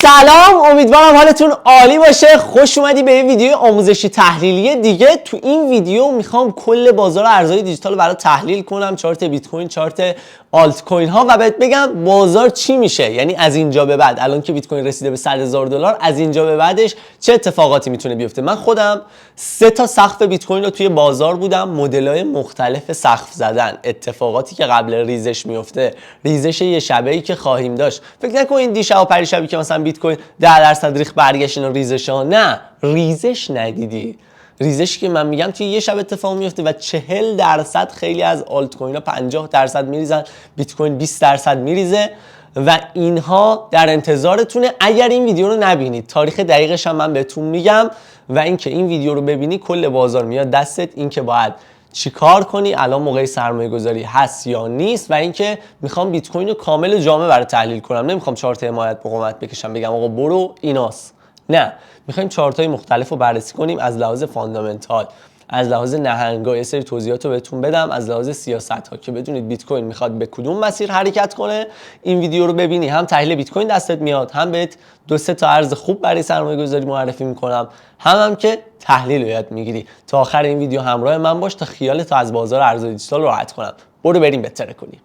سلام، امیدوارم حالتون عالی باشه. خوش اومدی به یه ویدیو آموزشی تحلیلی دیگه. تو این ویدیو میخوام کل بازار ارزهای دیجیتال رو برای تحلیل کنم، چارت بیت کوین، چارت آلت کوین ها و بهت بگم بازار چی میشه. یعنی از اینجا به بعد، الان که بیت کوین رسیده به $100,000، از اینجا به بعدش چه اتفاقاتی میتونه بیفته. من خودم 3 تا سقف بیت کوین رو توی بازار بودم، مدل‌های مختلف سقف زدن، اتفاقاتی که قبل ریزش میفته، ریزش یه شبه‌ای که خواهیم داشت. فکر نکنین دیشب و پریشبی که مثلا بیت کوین 10% ریخت برگشت اینا ریزش ها، نه، ریزش ندیدی. ریزشی که من میگم توی یه شب اتفاق میفته و 40% خیلی از آلت کوین ها 50% میریزن، بیت کوین 20% میریزه و اینها در انتظارتونه. اگر این ویدیو رو نبینید، تاریخ دقیقش هم من بهتون میگم و اینکه این ویدیو رو ببینی کل بازار میاد دستت، اینکه باید چیکار کنی، الان موقع سرمایه گذاری هست یا نیست. و اینکه میخوام بیت کوین رو کامل و جامع برای تحلیل کنم، نمیخوام چارت حمایت مقاومت بکشم بگم آقا برو ایناست، نه، میخوایم چارت های مختلف رو بررسی کنیم از لحاظ فاندامنتال، از لحاظ نهنگا، یه سری توضیحات رو بهتون بدم، از لحاظ سیاست ها که بدونید بیت کوین میخواد به کدوم مسیر حرکت کنه. این ویدیو رو ببینی هم تحلیل بیت کوین دستت میاد، هم بهت 2-3 تا ارز خوب برای سرمایه گذاری معرفی میکنم، هم که تحلیل رو یاد میگیری. تا آخر این ویدیو همراه من باش تا خیالت از بازار ارزهای دیجیتال راحت کنم. برو بریم بهتره کنیم.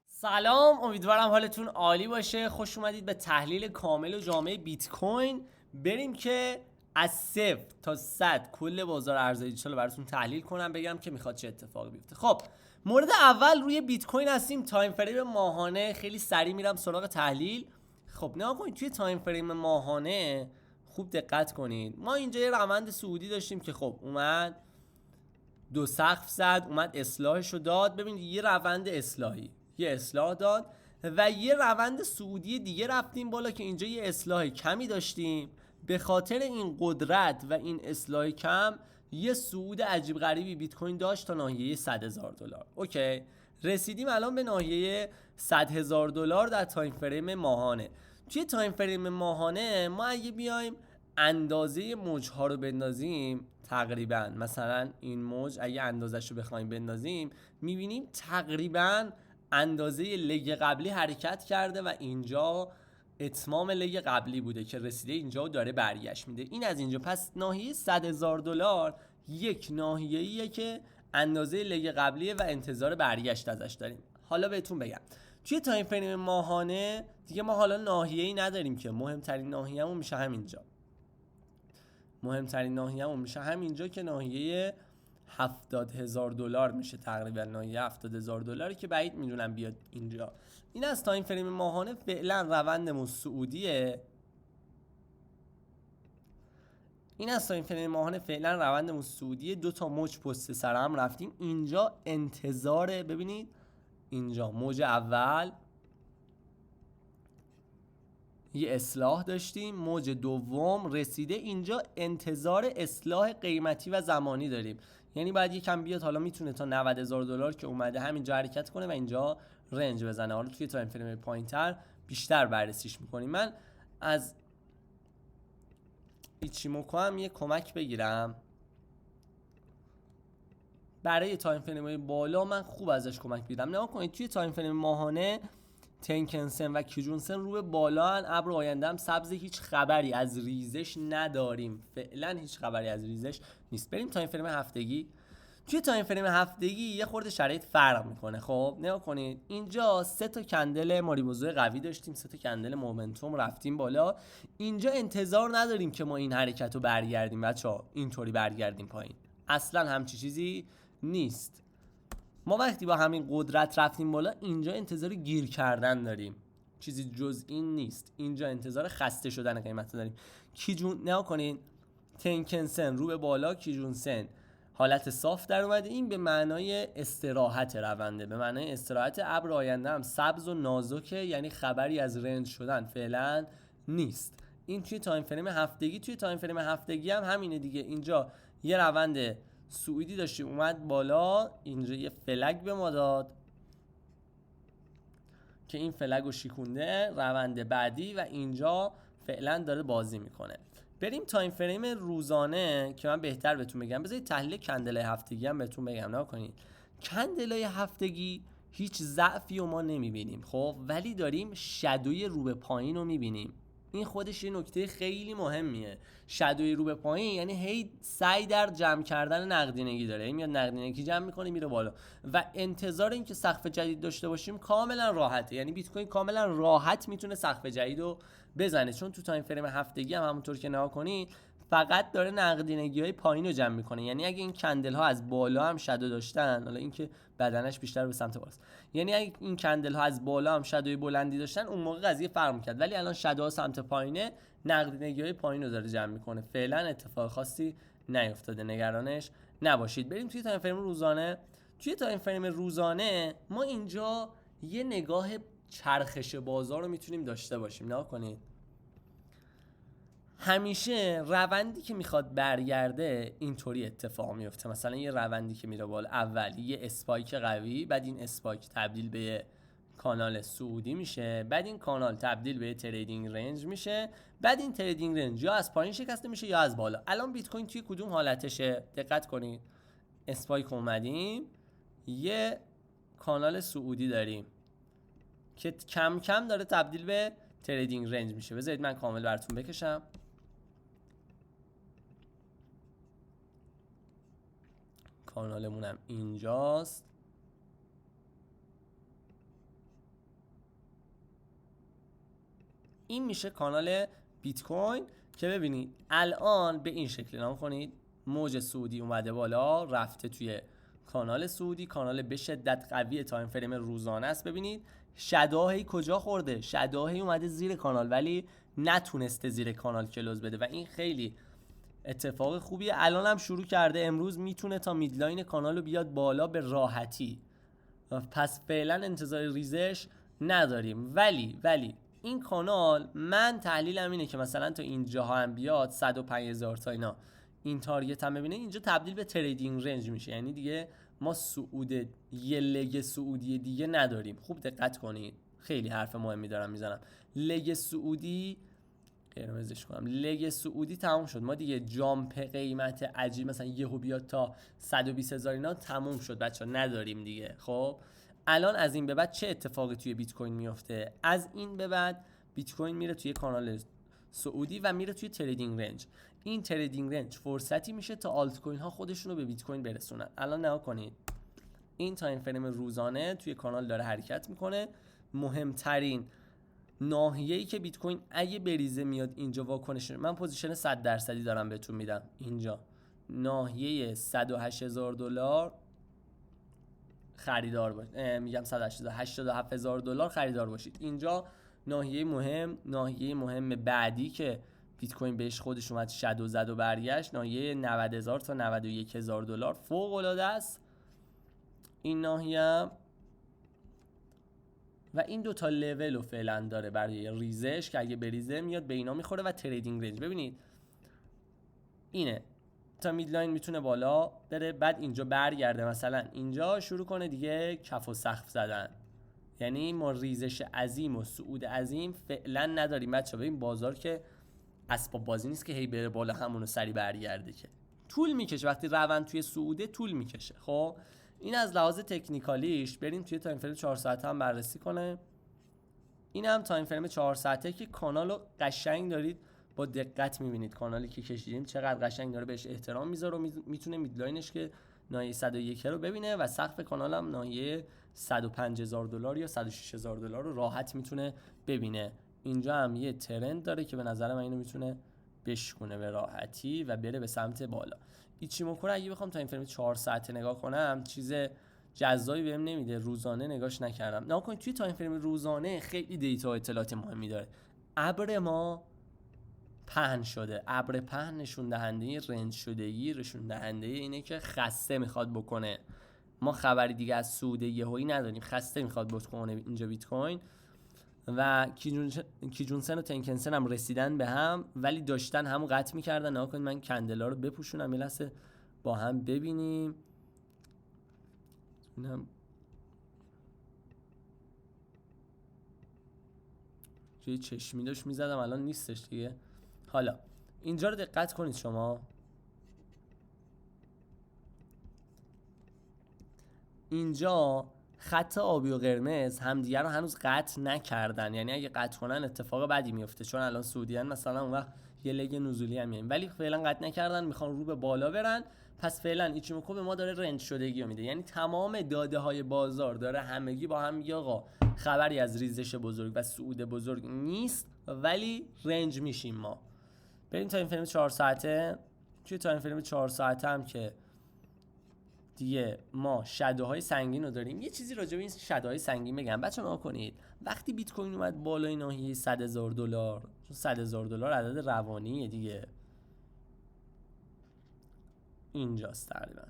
سلام، امیدوارم حالتون عالی باشه. خوش اومدید به تحلیل کامل و جامع بیت کوین. بریم که از 0 تا 100 کل بازار ارزهای دیجیتال رو براتون تحلیل کنم، بگم که میخواد چه اتفاقی بیفته. خب، مورد اول روی بیت کوین هستیم. تایم فریم ماهانه، خیلی سریع میرم سراغ تحلیل. خب نگاه کنید توی تایم فریم ماهانه خوب دقت کنید. ما اینجا یه روند صعودی داشتیم که خب اومد دو سقف زد، اومد اصلاحش رو داد. ببینید یه روند اصلاحی، یه اصلاح داد و یه روند صعودی دیگه رفتیم بالا که اینجا یه اصلاح کمی داشتیم. به خاطر این قدرت و این اصلاح کم یه صعود عجیب غریبی بیت کوین داشت تا ناحیه $100,000. اوکی، رسیدیم الان به ناحیه $100,000 در تایم فریم ماهانه. توی تایم فریم ماهانه ما اگه بیایم اندازه موج ها رو بندازیم، تقریبا مثلا این موج اگه اندازش رو بخوایم بندازیم، میبینیم تقریبا اندازه لگ قبلی حرکت کرده و اینجا اتمام لگ قبلی بوده که رسیده اینجا و داره برگشت میده. این از اینجا. پس ناحیه $100,000 یک ناحیه‌ایه که اندازه لگ قبلیه و انتظار برگشت ازش داریم. حالا بهتون بگم توی تایم فریم ماهانه دیگه ما حالا ناحیه‌ای نداریم که مهمترین ناحیه‌مون میشه همینجا. مهمترین ناحیه‌مون میشه همینجا که ناحیه $70,000 میشه، تقریبا ناحیه $70,000 که بعید میدونم بیاد اینجا. این از تایم فریم ماهانه. فعلا روندمون صعودیه. دو تا موج پشت سر هم رفتیم. اینجا انتظار، ببینید اینجا موج اول یه اصلاح داشتیم، موج دوم رسیده اینجا، انتظار اصلاح قیمتی و زمانی داریم. یعنی باید یکم بیاد، حالا میتونه تا $90,000 که اومده همینجا حرکت کنه و اینجا رنج بزنه. حالا توی تایم فریم پایینتر بیشتر بررسیش میکنیم. من از ایچیموکو هم یه کمک بگیرم برای تایم فریم بالا، من خوب ازش کمک بگیرم. نگاه کنید توی تایم فریم ماهانه تنکن سن و کیجون سن رو به بالا ان، ابر آینده هم سبز، هیچ خبری از ریزش نداریم. فعلا هیچ خبری از ریزش نیست. بریم تایم فریم هفتگی. توی تایم فریم هفتگی یه خورده شرایط فرق میکنه. خب نگاه کنید اینجا 3 تا کندل ماریبوزو قوی داشتیم، 3 تا کندل مومنتوم رفتیم بالا. اینجا انتظار نداریم که ما این حرکت رو برگردیم بچه‌ها، اینطوری برگردیم پایین، اصلا همچی چیزی نیست. ما وقتی با همین قدرت رفتیم بالا، اینجا انتظار گیر کردن داریم، چیزی جز این نیست. اینجا انتظار خسته شدن قیمت داریم. کیجون نگاه کنین، تنکن سن رو به بالا، کیجون سن حالت صاف در اومده. این به معنای استراحت رونده، به معنای استراحت. ابر آینده هم سبز و نازکه، یعنی خبری از رنج شدن فعلا نیست. این توی تایم فریم هفتگی. توی تایم فریم هفتگی هم همینه دیگه. اینجا یه روند صعودی داشتیم، اومد بالا، اینجا یه فلگ به ما داد که این فلگ رو شیکونده، روند بعدی و اینجا فعلا داره بازی میکنه. بریم تایم فریم روزانه که من بهتر بهتون بگم. بذارید تحلیل کندلای هفتگی هم بهتون بگم. نگاه کنید کندلای هفتگی هیچ ضعفی رو ما نمیبینیم، خب، ولی داریم شادوی رو به پایین رو میبینیم. این خودش یه نکته خیلی مهمیه. شادوی رو به پایین یعنی هی سعی در جمع کردن نقدینگی داره، میاد نقدینگی جمع میکنه میره بالا و انتظار این که سقف جدید داشته باشیم کاملا راحته. یعنی بیت کوین کاملا راحت میتونه سقف جدید رو بزنه، چون تو تایم فریم هفتگی هم همونطور که نگاه کنید فقط داره نقدینگی‌های پایین رو جمع میکنه. یعنی اگه این کندل ها از بالا هم شادو داشتن، حالا اینکه بدنش بیشتر به سمت بالاست، یعنی اگه این کندل ها از بالا هم شادوی بلندی داشتن اون موقع قضیه فرق می‌کرد، ولی الان شادو سمت پایینه، نقدینگی‌های پایین رو داره جمع میکنه. فعلا اتفاق خاصی نیفتاده، نگرانش نباشید. بریم توی تایم فریم روزانه. توی تایم فریم روزانه ما اینجا یه نگاه چرخش بازار رو میتونیم داشته باشیم. نگاه کنید، همیشه روندی که میخواد برگرده اینطوری اتفاق میفته. مثلا یه روندی که میره بالا، اول یه اسپایک قوی، بعد این اسپایک تبدیل به کانال صعودی میشه، بعد این کانال تبدیل به تریدینگ رنج میشه، بعد این تریدینگ رنج یا از پایین شکسته میشه یا از بالا. الان بیت کوین توی کدوم حالتشه؟ دقت کنید، اسپایک اومدیم، یه کانال صعودی داریم که کم کم داره تبدیل به تریدینگ رنج میشه. بذارید من کامل براتون بکشم. کانالمونم اینجاست. این میشه کانال بیت کوین که ببینید الان به این شکل نام کنید، موج صعودی اومده بالا رفته توی کانال صعودی، کانال به شدت قوی تایم فریم روزانه است. ببینید شداهی کجا خورده، شداهی اومده زیر کانال ولی نتونسته زیر کانال کلوز بده و این خیلی اتفاق خوبیه. الان هم شروع کرده، امروز میتونه تا میدلاین کانال رو بیاد بالا به راحتی، پس فعلا انتظار ریزش نداریم. ولی این کانال من تحلیلم اینه که مثلا تا اینجا هم بیاد 105,000 تا اینا، این تارگت هم ببینه اینجا تبدیل به تریدینگ رنج میشه. یعنی دیگه ما صعود یه لگ صعودی دیگه نداریم. خوب دقت کنید، خیلی حرف مهمی دارم میزنم. لگ صعودی قرمزش کنم، لگ صعودی تموم شد. ما دیگه جامپ قیمت عجیب مثلا یهو بیاد تا 120,000 اینا تموم شد بچه‌ها، نداریم دیگه. خب الان از این به بعد چه اتفاقی توی بیت کوین میفته؟ از این به بعد بیت کوین میره توی کانال صعودی و میره توی تریدینگ رنج. این تریدینگ رنج فرصتی میشه تا آلت کوین ها خودشون رو به بیت کوین برسونن. الان نگاه کنید، این تایم فریم روزانه توی کانال داره حرکت میکنه. مهمترین ناحیه‌ای که بیت کوین اگه بریزه میاد اینجا واکنش، من پوزیشن 100% دارم بهتون میدم، اینجا ناحیه 108,000 دلار خریدار باشید، میگم 187,000 دلار خریدار باشید. اینجا ناحیه مهم بعدی که بیت کوین بهش خودش اومد شادو زد و برگشت، ناحیه 90,000 تا 91,000 دلار فوق العاده است این ناحیه. و این دوتا لول رو فعلا داره برای ریزش که اگه بریزه میاد به اینا میخوره و تریدینگ رنج. ببینید اینه تا میدلاین میتونه بالا بره، بعد اینجا برگرده مثلا اینجا شروع کنه دیگه کف و سقف زدن. یعنی ما ریزش عظیم و صعود عظیم فعلا نداریم بچه‌ها. این بازار که اسباب بازی نیست که هی بره بالا همونو سری برگرده، که طول میکشه. وقتی روند توی صعوده طول میکشه. خب این از لحاظ تکنیکالیش. بریم توی تایم فریم 4 ساعته هم بررسی کنه. این هم تایم فریم 4 ساعته که کانالو قشنگ دارید با دقت میبینید، کانالی که کشیدیم چقدر قشنگ داره بهش احترام میذاره و میتونه میدلاینش که ناحیه 101 رو ببینه و سقف کانال هم ناحیه 105,000 دلار یا 106,000 دلار رو راحت میتونه ببینه. اینجا هم یه ترند داره که به نظر من اینو میتونه بشکونه به راحتی و بره به سمت بالا. ایچیموکو رو اگه بخوام تایم فریم 4 ساعته نگاه کنم چیز جذابی بهم نمیده، روزانه نگاش نکردم. نگاه کنید توی تایم فریم روزانه خیلی دیتا و اطلاعات مهمی داره. ابر ما پهن شده، ابر پهن نشون دهنده رنج شدگی، نشون دهنده اینه که خسته میخواد بکنه. ما خبری دیگه از سود یهویی نداریم، خسته میخواد بکنه اینجا بیت کوین. و کیجونسن و تنکنسن هم رسیدن به هم ولی داشتن همو قطع میکردن. نگاه کنید من کندلا رو بپوشونم یه لحظه با هم ببینیم. اینم توی چشمی داشت میزدم الان نیستش دیگه. حالا اینجا رو دقت کنید شما، اینجا خط آبی و قرمز همدیگه رو هنوز قطع نکردن، یعنی اگه قطع کنن اتفاق بدی میفته، چون الان سعودیان مثلا اون وقت یه لگ نزولی هم میایم، ولی فعلا قطع نکردن، میخوان رو به بالا برن. پس فعلا ایچیموکو به ما داره رنج شدگی رو میده، یعنی تمام داده های بازار داره همگی با هم میگه آقا خبری از ریزش بزرگ و صعود بزرگ نیست، ولی رنج میشیم ما. بریم تا این فیلم 4 ساعته. توی تا این فیلم 4 ساعته هم که دیگه ما شادوهای سنگین رو داریم. یه چیزی راجع به این شادوهای سنگین بگم بچه‌ها، نگاه کنید. وقتی بیت کوین اومد بالای ناحیه $100,000، چون $100,000 عدد روانیه دیگه، اینجاست تقریبا.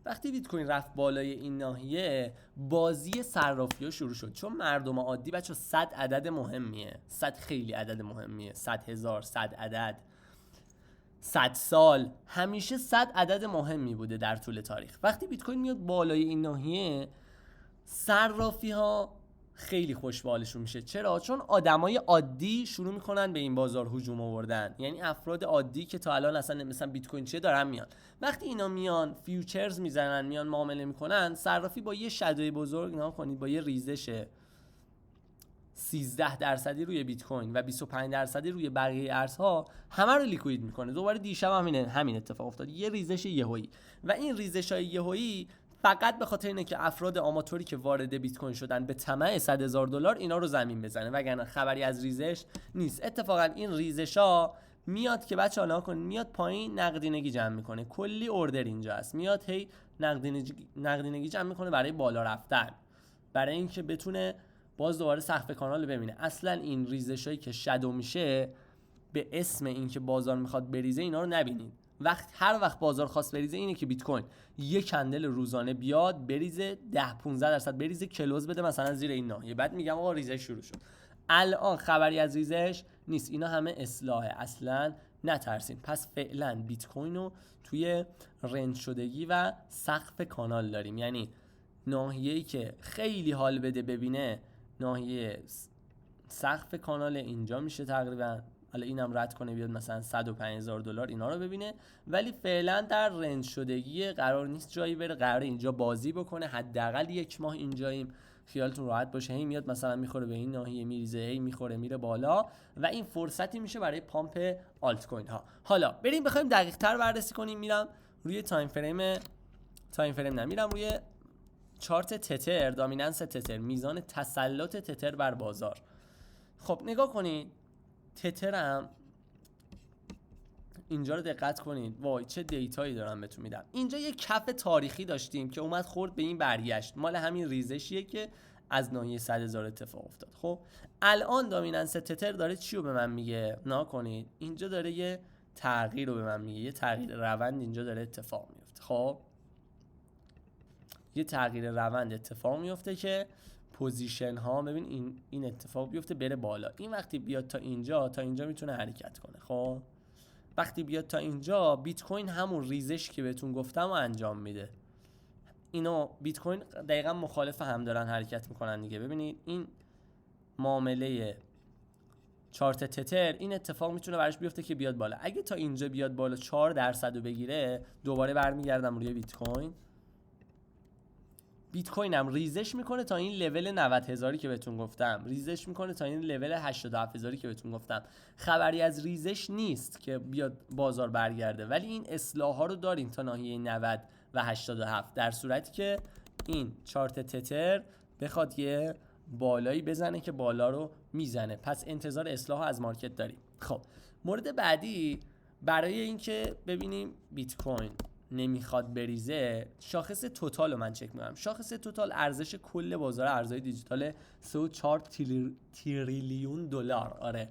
وقتی بیت کوین رفت بالای این ناحیه، بازی صرافی‌ها شروع شد، چون مردم عادی بچه‌ها 100 عدد مهمیه، 100 خیلی عدد مهمیه، 100,000، 100 عدد، 100 سال، همیشه 100 عدد مهمی بوده در طول تاریخ. وقتی بیت کوین میاد بالای این ناحیه، صرافی‌ها خیلی خوشبالشون میشه. چرا؟ چون آدمای عادی شروع میکنن به این بازار هجوم آوردن، یعنی افراد عادی که تا الان اصلا مثلا بیت کوین چیه دارن میان. وقتی اینا میان فیوچرز میزنن، میان معامله میکنن، صرافی با یه شادوی بزرگ، نگاه کنید، با یه ریزش 13% روی بیت کوین و 25% روی بقیه ارزها همه رو لیکوید میکنه. دوباره دیشب همین اتفاق افتاد، یه ریزش یهویی. و این ریزش‌های یهویی فقط به خاطر اینه که افراد آماتوری که وارد بیت کوین شدن به طمع $100,000 اینا رو زمین بزنه، وگرنه خبری از ریزش نیست. اتفاقا این ریزش‌ها میاد که بچه‌ها نگاه کنید، میاد پایین نقدینگی جمع میکنه، کلی اوردر اینجا هست، میاد هی نقدینگی جمع میکنه برای بالا رفتن، برای اینکه بتونه باز دوباره سقف کانال ببینه. اصلا این ریزشایی که شادو میشه به اسم اینکه بازار میخواد بریزه، اینا رو نبینید. هر وقت بازار خواست بریزه اینه که بیت کوین یک کندل روزانه بیاد بریزه 10-15% بریزه، کلوز بده مثلا زیر این ناحیه، بعد میگم آقا ریزش شروع شد. الان خبری از ریزش نیست، اینا همه اصلاحه، اصلا نترسین. پس فعلا بیت کوین رو توی رنج شدگی و سقف کانال داریم، یعنی ناحیه‌ای که خیلی حال بده ببینه ناحیه سقف کانال اینجا میشه تقریبا. حالا اینم رد کنه بیاد مثلا $105,000 اینا رو ببینه، ولی فعلا در رنج شدگی، قرار نیست جایی بره، قرار اینجا بازی بکنه، حداقل 1 ماه اینجاییم، خیالتون راحت باشه. هی میاد مثلا میخوره به این ناحیه میریزه، هی میخوره میره بالا و این فرصتی میشه برای پامپ آلت کوین ها. حالا بریم بخوایم دقیق تر بررسی کنیم. میرم روی تایم فریم نمیرم روی چارت تتر، دامیننس تتر، میزان تسلط تتر بر بازار. خب نگاه کنید، تترم اینجا رو دقت کنید، وای چه دیتایی دارم بهتون میدم. اینجا یه کف تاریخی داشتیم که اومد خورد به این برگشت، مال همین ریزشیه که از ناحیه 100,000 اتفاق افتاد. خب الان دامیننس تتر داره چی رو به من میگه؟ نگاه کنید، اینجا داره یه تغییر رو به من میگه، یه تغییر روند اینجا داره اتفاق میفته. خب یه تغییر روند اتفاق میفته که پوزیشن ها، ببین این اتفاق بیفته بره بالا. این وقتی بیاد تا اینجا میتونه حرکت کنه. خب وقتی بیاد تا اینجا، بیت کوین همون ریزش که بهتون گفتم رو انجام میده. اینو بیت کوین دقیقاً مخالف هم دارن حرکت میکنن دیگه. ببینید این معامله چارت تتر، این اتفاق میتونه براش بیفته که بیاد بالا. اگه تا اینجا بیاد بالا 4% رو بگیره، دوباره برمیگردم روی بیت کوین هم ریزش میکنه تا این لول 90,000 که بهتون گفتم، ریزش میکنه تا این لول 87,000 که بهتون گفتم. خبری از ریزش نیست که بیاد بازار برگرده، ولی این اصلاح ها رو داریم تا ناحیه 90 و 87، در صورتی که این چارت تتر بخواد یه بالایی بزنه که بالا رو میزنه. پس انتظار اصلاح ها از مارکت داریم. خب مورد بعدی، برای اینکه ببینیم بیت کوین نمیخواد بریزه، شاخص توتال رو من چک میکنم. شاخص توتال ارزش کل بازار ارزهای دیجیتال 3.4 تریلیون دلار. آره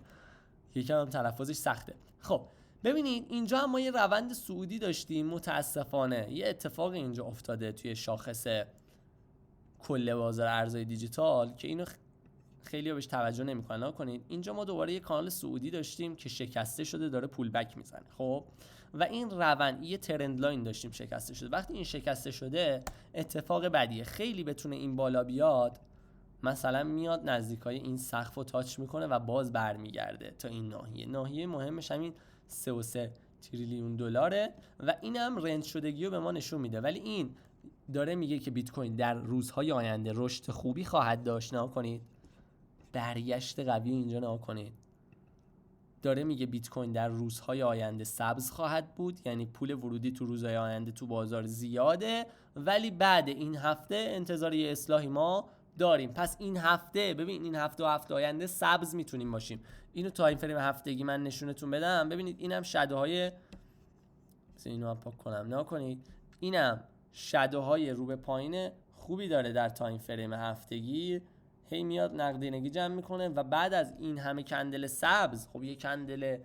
یکم هم تلفظش سخته. خب ببینید اینجا هم ما یه روند صعودی داشتیم، متاسفانه یه اتفاق اینجا افتاده توی شاخص کل بازار ارزهای دیجیتال که اینو خیلی بهش توجه نمیکنن. کنید اینجا ما دوباره یه کانال صعودی داشتیم که شکسته شده، داره پول بک میزنه. خب و این روند یه ترند لاین داشتیم شکسته شده. وقتی این شکسته شده، اتفاق بدیه، خیلی بتونه این بالا بیاد، مثلا میاد نزدیکای این سقف رو تاچ میکنه و باز برمیگرده تا این ناحیه مهمش همین 3.3 تریلیون دلاره و اینم رنج شدگی رو به ما نشون میده. ولی این داره میگه که بیت کوین در روزهای آینده رشد خوبی خواهد داشت. نگاه کنید برگشت قوی اینجا نگاه کنید. داره میگه بیت کوین در روزهای آینده سبز خواهد بود، یعنی پول ورودی تو روزهای آینده تو بازار زیاده، ولی بعد این هفته انتظار یه اصلاحی ما داریم. پس این هفته ببین، این هفته و هفته آینده سبز میتونیم باشیم. اینو تایم فریم هفتگی من نشونتون بدم. ببینید اینم شادوهای، اینو هم پاک کنم، نگاه کنید اینم شادوهای رو به پایین خوبی داره در تایم فریم هفتگی، هی میاد نقدینگی جمع میکنه و بعد از این همه کندل سبز، خب یه کندل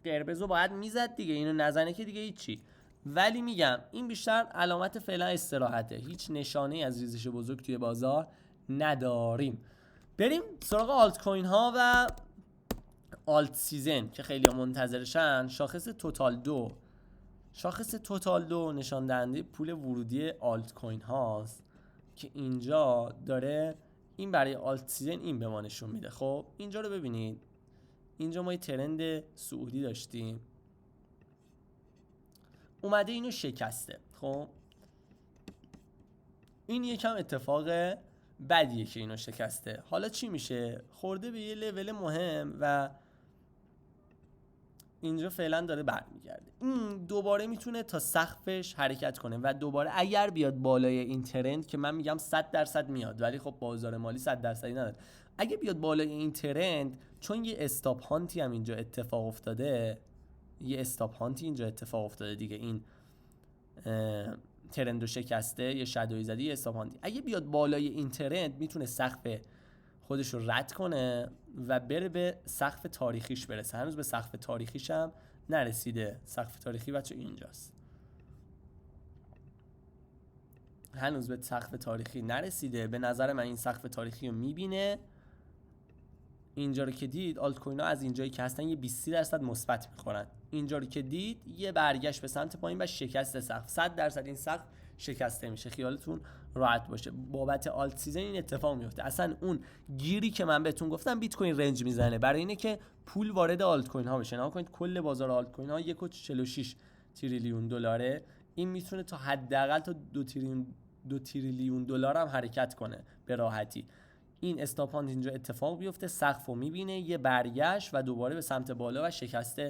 قرمز رو باید میزد دیگه، اینو نزنه که دیگه هیچی. ولی میگم این بیشتر علامت فعلا استراحته، هیچ نشانه از ریزش بزرگ توی بازار نداریم. بریم سراغ آلت کوین ها و آلت سیزن که خیلی منتظرشن. شاخص توتال 2 نشان دهنده پول ورودی آلت کوین هاست که اینجا داره این برای آلت سیزن این به ما نشون میده. خب اینجا رو ببینید، اینجا ما یه ترند صعودی داشتیم، اومده اینو شکسته. خب این یکم اتفاق بدیه که اینو شکسته. حالا چی میشه؟ خورده به یه لول مهم و اینجا فعلا داره برمیگرده. این دوباره میتونه تا سقفش حرکت کنه و دوباره اگر بیاد بالای این ترند که من میگم 100% میاد، ولی خب بازار مالی 100% نداره، اگه بیاد بالای این ترند، چون یه استاپ هانتی هم اینجا اتفاق افتاده، دیگه این ترند رو شکسته، یه شادوی زدی، یه استاپ هانتی. اگه بیاد بالای این ترند میتونه سقف خودش رو رد کنه و بره به سقف تاریخیش برسه. هنوز به سقف تاریخیش هم نرسیده. سقف تاریخی بچه اینجاست، هنوز به سقف تاریخی نرسیده. به نظر من این سقف تاریخی رو میبینه. اینجا رو که دید آلت کوین ها از اینجایی که هستن یه 20% مثبت میخورن. اینجا رو که دید یه برگشت به سمت پایین و شکست سقف، 100% این سقف شکسته میشه. خیالتون راحت باشه بابت آلت سیزن این اتفاق میفته. اصلا اون گیری که من بهتون گفتم بیت کوین رنج میزنه برای اینه که پول وارد آلت کوین ها بشه. نگاه کنید کل بازار آلت کوین ها 1.46 تریلیون دلاره. این میتونه تا حداقل تا 2 تریلیون دلار هم حرکت کنه به راحتی. این استاپاند اینجا اتفاق بیفته، سقف رو میبینه، یه برگشت و دوباره به سمت بالا و شکست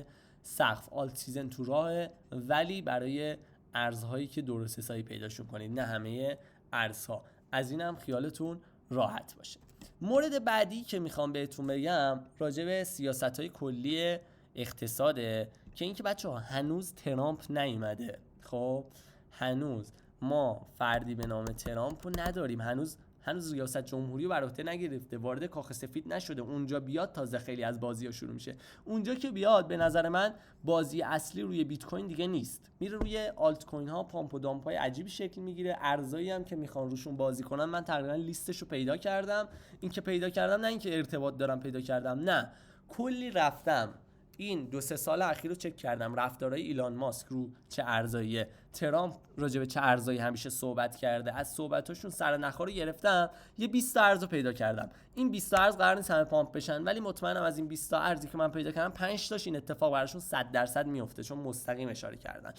سقف. آلت سیزن تو راه، ولی برای ارزهایی که درست حسابی پیداشون کنید، نه همه ارزها. از این هم خیالتون راحت باشه. مورد بعدی که میخوام بهتون بگم راجع به سیاست‌های کلی اقتصاده که اینکه بچه‌ها هنوز ترامپ نیومده. خب هنوز ما فردی به نام ترامپ رو نداریم، هنوز ریاست جمهوری رو بر عهده نگرفته، وارد کاخ سفید نشده. اونجا بیاد تازه خیلی از بازی‌ها شروع میشه. اونجا که بیاد به نظر من بازی اصلی روی بیت کوین دیگه نیست، میره روی آلت کوین ها، پامپ و دامپای عجیبی شکل میگیره. ارزایی هم که میخوان روشون بازی کنن من تقریبا لیستشو پیدا کردم. این که پیدا کردم نه اینکه ارتباط دارم پیدا کردم، نه کلی رفتم این 2-3 سال اخیر رو چک کردم، رفتارهای ایلان ماسک رو چه ارزاییه، ترامپ راجع به چه ارزایی همیشه صحبت کرده، از صحبتاشون سر نخا رو گرفتم، یه 20 تا ارز رو پیدا کردم. این 20 تا ارز قرار نیست همه پامپ بشن، ولی مطمئنم از این 20 تا ارزی که من پیدا کردم 5 تاش این اتفاق براشون 100% میفته، چون مستقیم اشاره کردن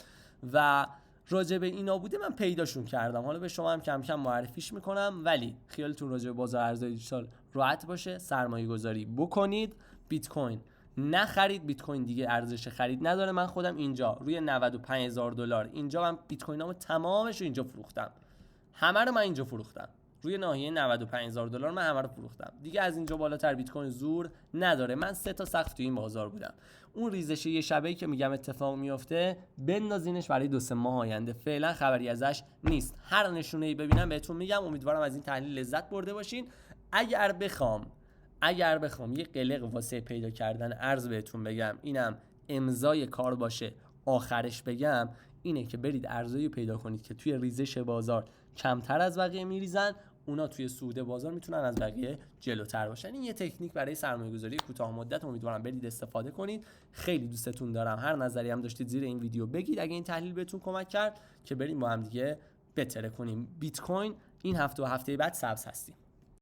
و راجع به اینا بوده من پیداشون کردم. حالا به شما هم کم کم معرفیش میکنم، ولی خیالتون راجع به بازار ارزهای دیجیتال راحت باشه، سرمایه گذاری بکنید. بیت کوین نخرید، بیت کوین دیگه ارزش خرید نداره. من خودم اینجا روی 95,000 دلار اینجا من بیت کوینامو تمامش رو اینجا فروختم، همه رو من اینجا فروختم. روی ناحیه 95,000 دلار من همه رو فروختم دیگه. از اینجا بالاتر بیت کوین زور نداره. من 3 تا سقف تو این بازار بودم. اون ریزش یه شبه‌ای که میگم اتفاق میفته بندازینش برای 2-3 ماه آینده، فعلا خبری ازش نیست. هر نشونه‌ای ببینم بهتون میگم. امیدوارم از این تحلیل لذت برده باشین. اگر بخوام یه قلق واسه پیدا کردن ارز بهتون بگم، اینم امضای کار باشه آخرش بگم، اینه که برید ارزایی پیدا کنید که توی ریزش بازار کمتر از بقیه میریزن، اونا توی صعود بازار میتونن از بقیه جلوتر باشن. این یه تکنیک برای سرمایه‌گذاری کوتاه مدت، امیدوارم برید استفاده کنید. خیلی دوستتون دارم. هر نظری هم داشتید زیر این ویدیو بگید اگه این تحلیل بهتون کمک کرد، که بریم با هم دیگه بتره کنیم. بیت کوین این هفته و هفته بعد سبز هستیم.